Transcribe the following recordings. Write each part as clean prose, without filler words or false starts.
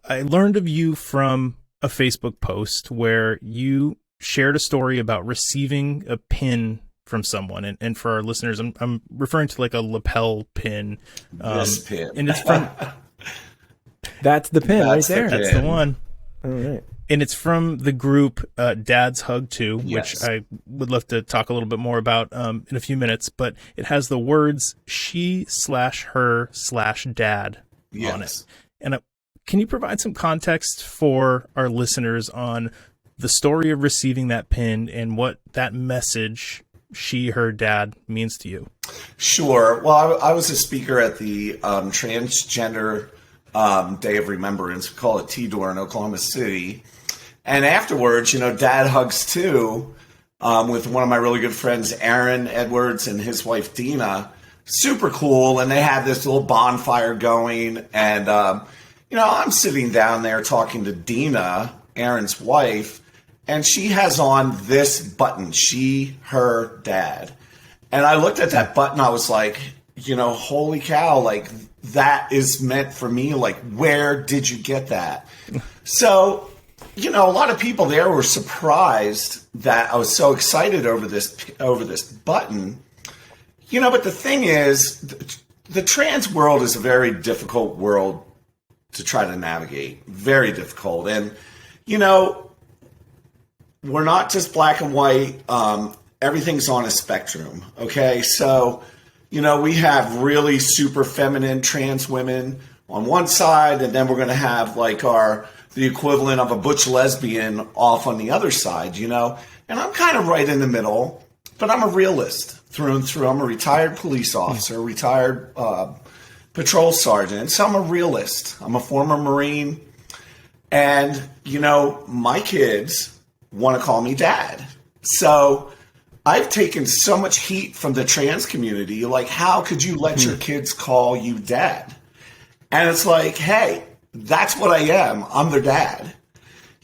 I learned of you from a Facebook post where you shared a story about receiving a pin from someone. And for our listeners, I'm referring to like a lapel pin. This pin. And it's from... That's the pin right there. That's the one. All right. And it's from the group Dad's Hug 2, Yes. which I would love to talk a little bit more about in a few minutes. But it has the words she/her/dad on it. And can you provide some context for our listeners on the story of receiving that pin and what that message, she, her, dad, means to you? Sure. Well, I was a speaker at the transgender Day of Remembrance. We call it T-Door in Oklahoma City. And afterwards, Dad Hugs Too, with one of my really good friends, Aaron Edwards, and his wife, Dina. Super cool. And they had this little bonfire going. And, I'm sitting down there talking to Dina, Aaron's wife, and she has on this button, she, her, dad. And I looked at that button. I was like, holy cow, like that is meant for me. Like, where did you get that? So, a lot of people there were surprised that I was so excited over this button. But the thing is, the trans world is a very difficult world to try to navigate. Very difficult. And, we're not just black and white. Everything's on a spectrum. Okay. So, we have really super feminine trans women on one side, and then we're going to have like the equivalent of a butch lesbian off on the other side, and I'm kind of right in the middle, but I'm a realist through and through. I'm a retired police officer, retired patrol sergeant. So I'm a realist. I'm a former Marine. And, my kids want to call me dad. So I've taken so much heat from the trans community. Like, how could you let your kids call you dad? And it's like, hey, that's what I am. I'm their dad,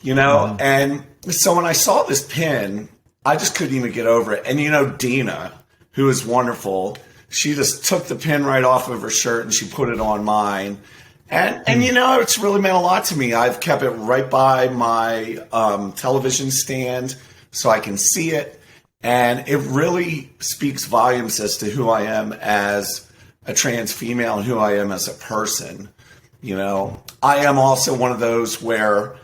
And so when I saw this pin, I just couldn't even get over it. And, Dina, who is wonderful, she just took the pin right off of her shirt and she put it on mine. And it's really meant a lot to me. I've kept it right by my television stand so I can see it. And it really speaks volumes as to who I am as a trans female and who I am as a person. I am also one of those where,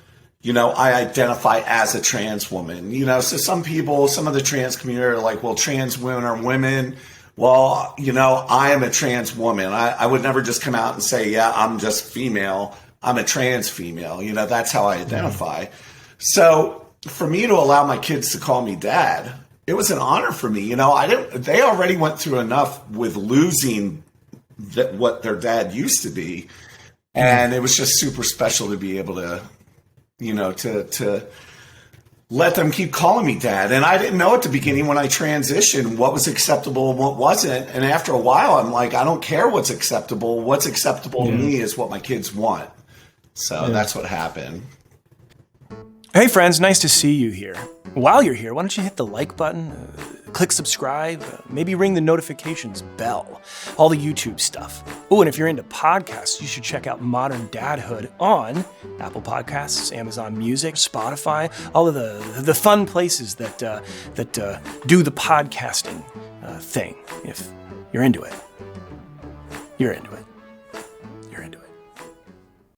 I identify as a trans woman. So some people, some of the trans community are like, well, trans women are women. Well, I am a trans woman. I would never just come out and say, yeah, I'm just female. I'm a trans female. That's how I identify. So for me to allow my kids to call me dad, it was an honor for me. They already went through enough with losing what their dad used to be. And it was just super special to be able to, to let them keep calling me dad. And I didn't know at the beginning when I transitioned what was acceptable and what wasn't. And after a while, I'm like, I don't care what's acceptable. What's acceptable to me is what my kids want. So that's what happened. Hey friends, nice to see you here. While you're here, why don't you hit the like button, click subscribe, maybe ring the notifications bell, all the YouTube stuff. Oh, and if you're into podcasts, you should check out Modern Dadhood on Apple Podcasts, Amazon Music, Spotify, all of the fun places that do the podcasting thing. If you're into it, you're into it.